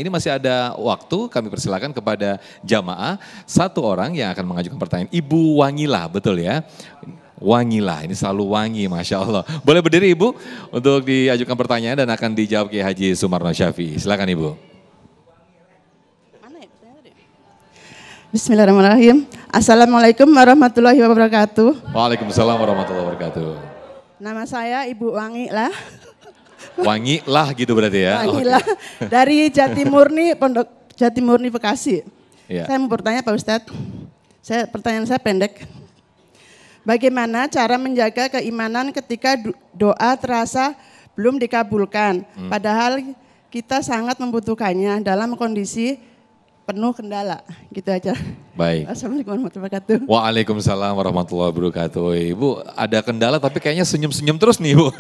ini masih ada waktu, kami persilakan kepada jamaah. Satu orang yang akan mengajukan pertanyaan. Ibu Wangila, betul ya? Wangila, ini selalu wangi, Masya Allah. Boleh berdiri Ibu untuk diajukan pertanyaan dan akan dijawab Kiai Haji Sumarno Syafi'i. Silakan Ibu. Bismillahirrahmanirrahim. Assalamualaikum warahmatullahi wabarakatuh. Waalaikumsalam warahmatullahi wabarakatuh. Nama saya Ibu Wangila. Wangilah gitu berarti ya? Wangila. Okay. Dari Jatimurni, Pondok Jatimurni Bekasi. Ya. Saya mau bertanya Pak Ustadz. Pertanyaan saya pendek. Bagaimana cara menjaga keimanan ketika doa terasa belum dikabulkan? Padahal kita sangat membutuhkannya dalam kondisi penuh kendala, gitu aja. Baik. Assalamualaikum warahmatullahi wabarakatuh. Waalaikumsalam warahmatullahi wabarakatuh. Ibu ada kendala tapi kayaknya senyum-senyum terus nih Ibu.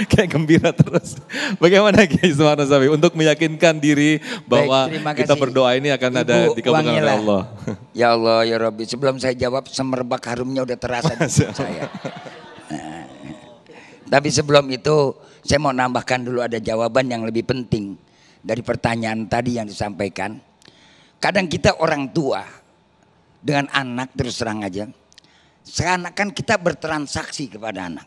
Kayak gembira terus. Bagaimana Kiai Sumarno Syafi'i untuk meyakinkan diri bahwa kita berdoa ini akan Ibu ada dikabulkan oleh Allah. Ya Allah ya Rabbi, sebelum saya jawab semerbak harumnya udah terasa di saya. Nah, tapi sebelum itu saya mau nambahkan dulu ada jawaban yang lebih penting. Dari pertanyaan tadi yang disampaikan, kadang kita orang tua dengan anak terus terang aja, seakan-akan kita bertransaksi kepada anak.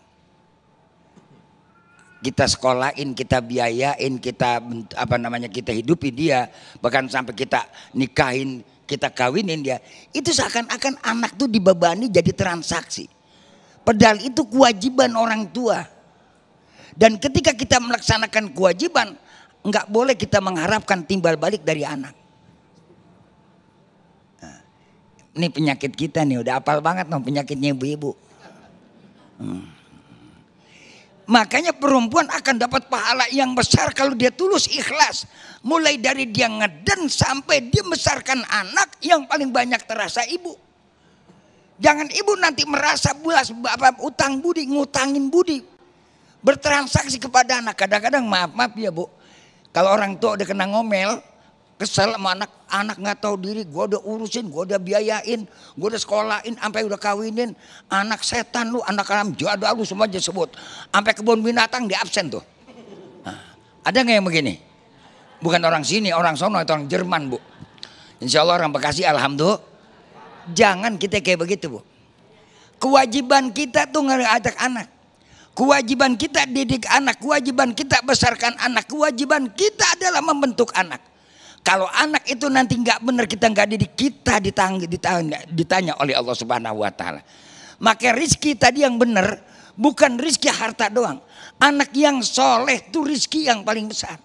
Kita sekolahin, kita biayain, kita kita hidupi dia, bahkan sampai kita nikahin, kita kawinin dia. Itu seakan-akan anak tuh dibebani jadi transaksi. Padahal itu kewajiban orang tua. Dan ketika kita melaksanakan kewajiban, enggak boleh kita mengharapkan timbal balik dari anak. Nah, ini penyakit kita nih, udah hafal banget no penyakitnya ibu-ibu. Makanya perempuan akan dapat pahala yang besar kalau dia tulus ikhlas. Mulai dari dia ngeden sampai dia membesarkan anak, yang paling banyak terasa ibu. Jangan ibu nanti merasa bulas utang budi, ngutangin budi. Bertransaksi kepada anak. Kadang-kadang maaf ya Bu. Kalau orang tua udah kena ngomel, kesel sama anak nggak tahu diri, gue udah urusin, gue udah biayain, gue udah sekolahin, sampai udah kawinin, anak setan lu, anak haram, jodoh lu semua aja sebut, sampai kebun binatang di absen tuh. Nah, ada nggak yang begini? Bukan orang sini, orang sono, itu orang Jerman Bu. Insya Allah orang Bekasi, alhamdulillah. Jangan kita kayak begitu Bu. Kewajiban kita tuh ngajak anak. Kewajiban kita didik anak, kewajiban kita besarkan anak, kewajiban kita adalah membentuk anak. Kalau anak itu nanti nggak benar, kita nggak didik, kita ditanya oleh Allah Subhanahu Wa Taala. Maka rizki tadi yang benar bukan rizki harta doang. Anak yang soleh itu rizki yang paling besar.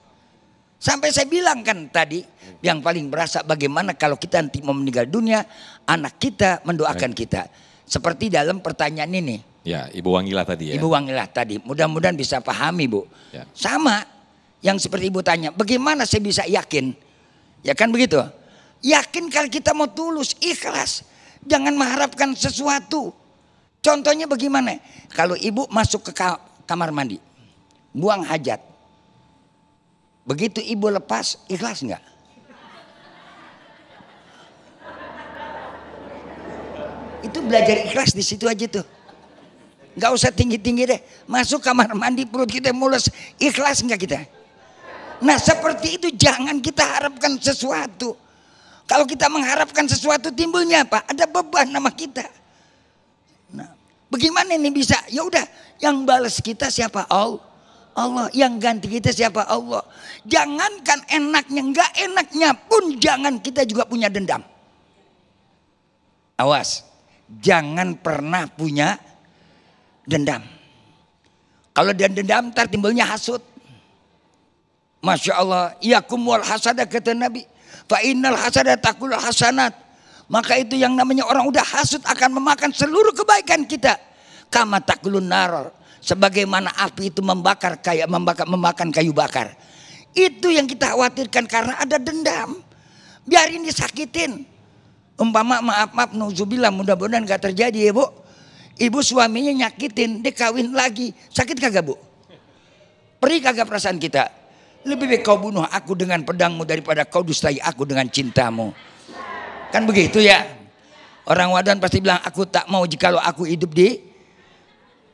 Sampai saya bilang kan tadi, yang paling berasa bagaimana kalau kita nanti mau meninggal dunia, anak kita mendoakan kita. Seperti dalam pertanyaan ini. Ya, Ibu Wangila tadi ya. Ibu Wangila tadi, mudah-mudahan bisa pahami Bu. Ya. Sama yang seperti Ibu tanya, bagaimana saya bisa yakin? Ya kan begitu. Yakin kalau kita mau tulus, ikhlas. Jangan mengharapkan sesuatu. Contohnya bagaimana? Kalau Ibu masuk ke kamar mandi, buang hajat. Begitu Ibu lepas, ikhlas enggak? Itu belajar ikhlas di situ aja tuh. Gak usah tinggi-tinggi deh. Masuk kamar mandi perut kita mulus. Ikhlas enggak kita? Nah seperti itu jangan kita harapkan sesuatu. Kalau kita mengharapkan sesuatu timbulnya apa? Ada beban nama kita. Nah bagaimana ini bisa? Ya udah yang balas kita siapa? Allah. Yang ganti kita siapa? Allah. Jangankan enaknya, enggak enaknya pun jangan kita juga punya dendam. Awas. Jangan pernah punya dendam. Kalau dia dendam ntar timbulnya hasud. Masya Allah. Iyakum wal hasada kata Nabi. Fa innal hasada takul hasanat. Maka itu yang namanya orang udah hasud akan memakan seluruh kebaikan kita. Kama takulun nar. Sebagaimana api itu memakan kayu bakar. Itu yang kita khawatirkan karena ada dendam. Biarin disakitin. Umpama maaf nauzubillah, mudah-mudahan gak terjadi ya Bu. Ibu suaminya nyakitin, dia kawin lagi. Sakit kagak Bu? Perih kagak perasaan kita? Lebih baik kau bunuh aku dengan pedangmu daripada kau dustai aku dengan cintamu. Kan begitu ya? Orang wadan pasti bilang aku tak mau jikalau aku hidup di.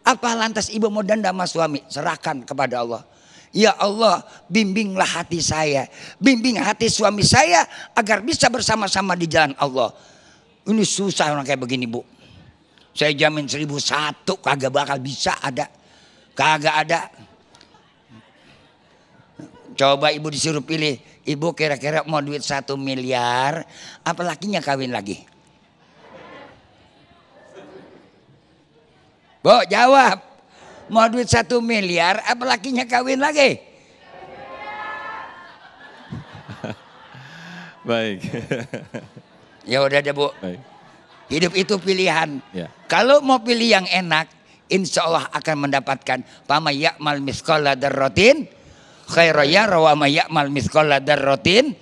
Apa lantas ibu mau dendam sama suami? Serahkan kepada Allah. Ya Allah, bimbinglah hati saya, bimbing hati suami saya agar bisa bersama-sama di jalan Allah. Ini susah orang kayak begini, Bu. Saya jamin 1001 kagak bakal bisa ada. Kagak ada. Coba ibu disuruh pilih, ibu kira-kira mau duit 1 miliar, apa lakinya kawin lagi? Bu, jawab. Mau duit 1 miliar, apa lakinya kawin lagi? Baik. Ya udah deh, Bu. Baik. Hidup itu pilihan. Ya. Kalau mau pilih yang enak, insya Allah akan mendapatkan pama ya'mal misqala dzarratin khairan yara wa ma ya'mal misqala dzarratin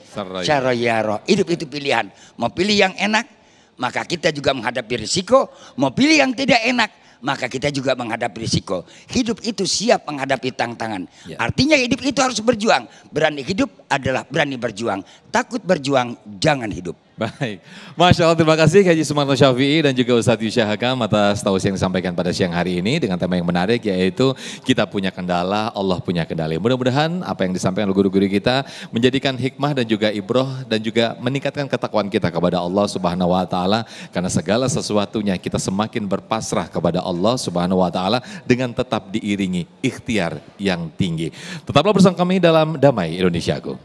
syarran yara. Hidup itu pilihan. Mau pilih yang enak, maka kita juga menghadapi risiko. Mau pilih yang tidak enak, maka kita juga menghadapi risiko. Hidup itu siap menghadapi tantangan. Ya. Artinya hidup itu harus berjuang. Berani hidup adalah berani berjuang. Takut berjuang, jangan hidup. Baik, Masya Allah, terima kasih Haji Sumarno Syafi'i dan juga Ustadz Yusya Hakam atas tausiah yang disampaikan pada siang hari ini dengan tema yang menarik, yaitu kita punya kendala, Allah punya kendali. Mudah-mudahan apa yang disampaikan oleh guru-guru kita menjadikan hikmah dan juga ibroh dan juga meningkatkan ketakwaan kita kepada Allah Subhanahu wa Ta'ala, karena segala sesuatunya kita semakin berpasrah kepada Allah Subhanahu wa Ta'ala dengan tetap diiringi ikhtiar yang tinggi. Tetaplah bersama kami dalam Damai Indonesiaku.